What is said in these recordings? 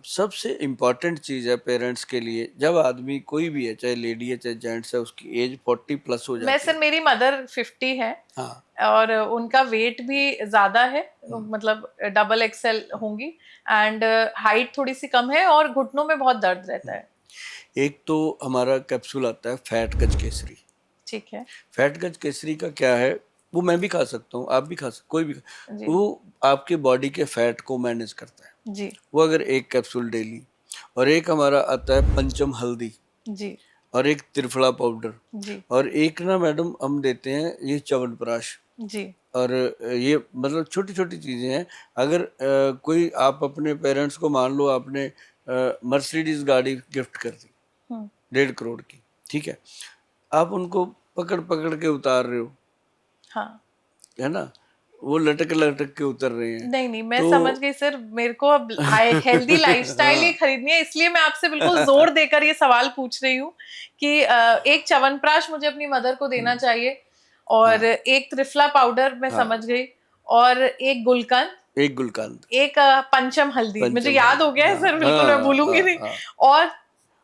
सबसे इम्पोर्टेंट चीज़ है पेरेंट्स के लिए, जब आदमी कोई भी है, चाहे लेडी है चाहे जेंट्स है, उसकी एज 40+ हो मैं जाती सर है। मेरी मदर 50 है हाँ। और उनका वेट भी ज्यादा है, हम्म, मतलब डबल एक्सेल होंगी। एंड हाइट थोड़ी सी कम है और घुटनों में बहुत दर्द रहता हम्म। है। एक तो हमारा कैप्सूल आता है फैट गज केसरी। ठीक है। फैट गज केसरी का क्या है, वो मैं भी खा सकता हूँ, आप भी खा सकते, कोई भी जी। वो आपके बॉडी के फैट को मैनेज करता है। जी। वो अगर एक कैप्सूल डेली, और एक हमारा आता है पंचम हल्दी, जी। और एक त्रिफला पाउडर, जी। और एक ना मैडम हम देते हैं ये च्यवनप्राश। जी। और ये मतलब छोटी छोटी चीज़ें हैं। अगर कोई आप अपने पेरेंट्स को, मान लो आपने मर्सिडीज गाड़ी गिफ्ट कर दी हम्म। 1.5 करोड़ की, ठीक है, आप उनको पकड़ पकड़ के उतार रहे हो, हाँ। है ना, वो लटक लटक के उतर रहे हैं। नहीं नहीं, मैं तो समझ गई सर। मेरे को अब हेल्दी लाइफस्टाइल ही हाँ खरीदनी है, इसलिए मैं आपसे बिल्कुल जोर देकर ये सवाल पूछ रही हूँ कि एक च्यवनप्राश मुझे अपनी मदर को देना चाहिए, और हाँ एक त्रिफला पाउडर मैं हाँ, समझ गई, और एक गुलकंद, एक गुलकंद, एक पंचम हल्दी, मुझे पंचम याद हो हल्दी, गया है हाँ सर, बिल्कुल मैं हाँ भूलूंगी हाँ नहीं। हाँ। और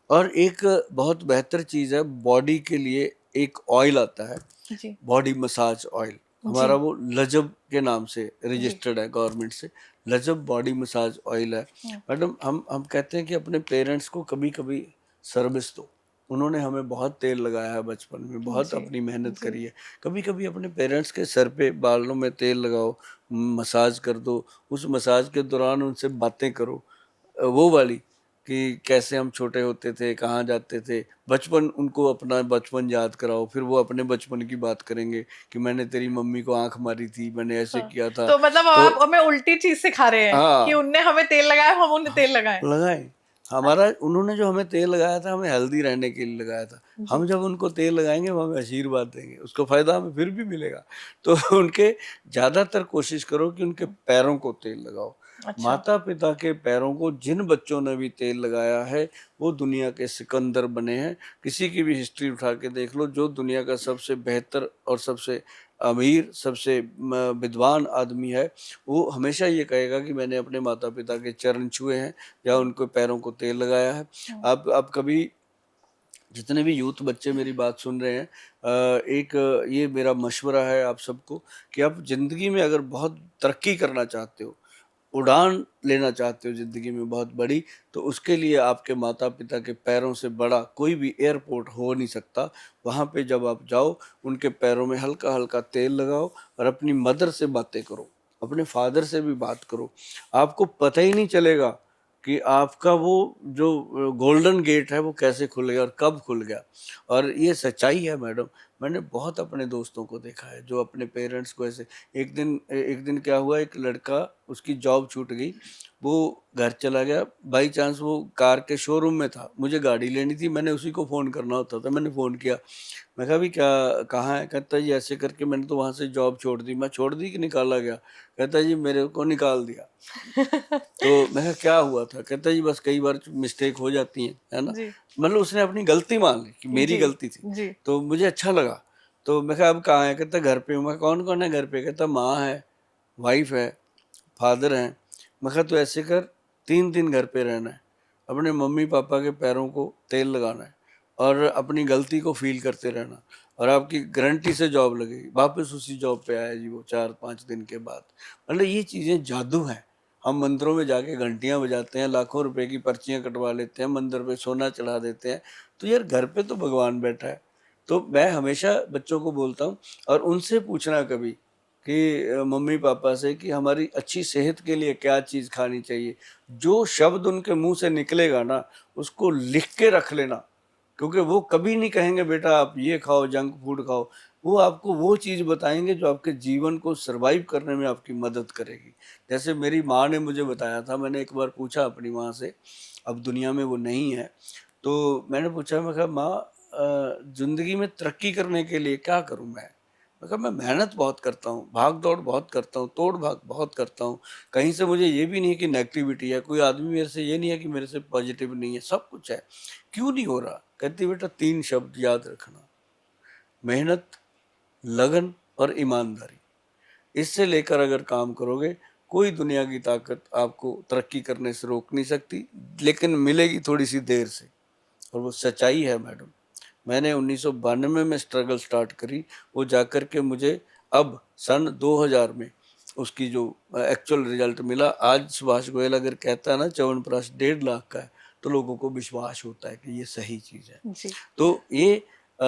और एक बहुत बेहतर चीज़ है बॉडी के लिए, एक ऑयल आता है, जी। Body massage oil. जी। हमारा वो लजब के नाम से जी। रजिस्टर्ड है गवर्नमेंट से, लजब बॉडी मसाज ऑयल है। हम्म। मैडम हम कहते हैं कि अपने पेरेंट्स को कभी कभी सर्विस दो। उन्होंने हमें बहुत तेल लगाया है बचपन में, बहुत जी। अपनी मेहनत जी। करी है। कभी कभी अपने पेरेंट्स के सर पे बालों में तेल लगाओ, मसाज कर दो, उस मसाज के दौरान उनसे बातें करो, वो वाली, कि कैसे हम छोटे होते थे, कहाँ जाते थे, बचपन, उनको अपना बचपन याद कराओ, फिर वो अपने बचपन की बात करेंगे कि मैंने तेरी मम्मी को आंख मारी थी, मैंने ऐसे हाँ। किया था। तो मतलब अब तो आप हमें उल्टी चीज सिखा रहे हैं कि हाँ, उनने हमें तेल लगाया, हम उन्हें हाँ, तेल लगाएं। लगाए। हमारा, उन्होंने जो हमें तेल लगाया था, हमें हेल्दी रहने के लिए लगाया था। हम जी। जब उनको तेल लगाएंगे वो हमें आशीर्वाद देंगे, उसको फायदा हमें फिर भी मिलेगा। तो उनके ज्यादातर कोशिश करो कि उनके पैरों को तेल लगाओ। अच्छा। माता पिता के पैरों को जिन बच्चों ने भी तेल लगाया है, वो दुनिया के सिकंदर बने हैं। किसी की भी हिस्ट्री उठा के देख लो, जो दुनिया का सबसे बेहतर और सबसे अमीर, सबसे विद्वान आदमी है, वो हमेशा ये कहेगा कि मैंने अपने माता पिता के चरण छुए हैं या उनको पैरों को तेल लगाया है। आप कभी, जितने भी यूथ बच्चे मेरी बात सुन रहे हैं, एक ये मेरा मशवरा है आप सबको, कि आप ज़िंदगी में अगर बहुत तरक्की करना चाहते हो, उड़ान लेना चाहते हो ज़िंदगी में बहुत बड़ी, तो उसके लिए आपके माता पिता के पैरों से बड़ा कोई भी एयरपोर्ट हो नहीं सकता। वहाँ पे जब आप जाओ, उनके पैरों में हल्का हल्का तेल लगाओ और अपनी मदर से बातें करो, अपने फादर से भी बात करो। आपको पता ही नहीं चलेगा कि आपका वो जो गोल्डन गेट है वो कैसे खुल गया और कब खुल गया। और ये सच्चाई है मैडम। मैंने बहुत अपने दोस्तों को देखा है जो अपने पेरेंट्स को ऐसे, एक दिन क्या हुआ, एक लड़का, उसकी जॉब छूट गई, वो घर चला गया, बाई चांस वो कार के शोरूम में था, मुझे गाड़ी लेनी थी, मैंने उसी को फ़ोन करना होता था, मैंने फ़ोन किया। मैं कहा भी क्या, कहाँ है? कहता जी ऐसे करके मैंने तो वहाँ से जॉब छोड़ दी। मैं छोड़ दी कि निकाला गया? कहता जी मेरे को निकाल दिया। तो मैं कहा क्या हुआ था? कहता जी बस कई बार मिस्टेक हो जाती है ना। जी। मतलब उसने अपनी गलती मान ली कि मेरी जी। गलती थी। जी। तो मुझे अच्छा लगा। तो मैं कहा अब कहाँ है? कहता घर पे हूँ। मैं कौन कौन है घर पे? कहता माँ है, वाइफ है, फादर हैं। मैं कहा तो ऐसे कर, 3 दिन घर पे रहना है, अपने मम्मी पापा के पैरों को तेल लगाना है और अपनी गलती को फील करते रहना, और आपकी गारंटी से जॉब लगेगी। वापस उसी जॉब पे आया जी वो 4-5 दिन के बाद। मतलब ये चीज़ें जादू हैं। हम मंदिरों में जाके घंटियां बजाते हैं, लाखों रुपए की पर्चियां कटवा लेते हैं, मंदिर पे सोना चढ़ा देते हैं, तो यार घर पे तो भगवान बैठा है। तो मैं हमेशा बच्चों को बोलता हूँ, और उनसे पूछना कभी कि मम्मी पापा से कि हमारी अच्छी सेहत के लिए क्या चीज़ खानी चाहिए। जो शब्द उनके मुंह से निकलेगा ना, उसको लिख के रख लेना, क्योंकि वो कभी नहीं कहेंगे बेटा आप ये खाओ, जंक फूड खाओ। वो आपको वो चीज़ बताएंगे जो आपके जीवन को सरवाइव करने में आपकी मदद करेगी। जैसे मेरी माँ ने मुझे बताया था, मैंने एक बार पूछा अपनी माँ से, अब दुनिया में वो नहीं है, तो मैंने पूछा, मैं कहा माँ ज़िंदगी में तरक्की करने के लिए क्या करूँ मैं कहा मैं मेहनत बहुत करता हूँ, भाग दौड़ बहुत करता हूँ, तोड़ भाग बहुत करता हूँ। कहीं से मुझे ये भी नहीं है कि नेगेटिविटी है, कोई आदमी मेरे से ये नहीं है कि मेरे से पॉजिटिव नहीं है, सब कुछ है। क्यों नहीं हो रहा? कहती बेटा 3 शब्द याद रखना, मेहनत, लगन और ईमानदारी। इससे लेकर अगर काम करोगे कोई दुनिया की ताकत आपको तरक्की करने से रोक नहीं सकती, लेकिन मिलेगी थोड़ी सी देर से। और वो सच्चाई है मैडम। मैंने 1992 में स्ट्रगल स्टार्ट करी, वो जाकर के मुझे अब सन 2000 में उसकी जो एक्चुअल रिजल्ट मिला। आज सुभाष गोयल अगर कहता है ना च्यवनप्राश 1.5 लाख का है, तो लोगों को विश्वास होता है कि ये सही चीज़ है। जी। तो ये अ,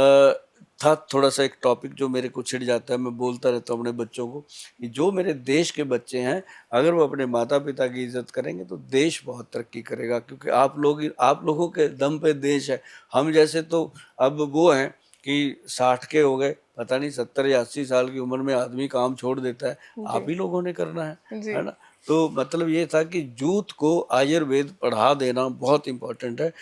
था थोड़ा सा एक टॉपिक जो मेरे को छिड़ जाता है। मैं बोलता रहता हूँ अपने बच्चों को कि जो मेरे देश के बच्चे हैं, अगर वो अपने माता पिता की इज्जत करेंगे तो देश बहुत तरक्की करेगा, क्योंकि आप लोगों के दम पे देश है। हम जैसे तो अब वो हैं कि 60 के हो गए, पता नहीं 70 या 80 साल की उम्र में आदमी काम छोड़ देता है। आप जी। ही लोगों ने करना जी। है ना? तो मतलब ये था कि यूथ को आयुर्वेद पढ़ा देना बहुत इम्पोर्टेंट है।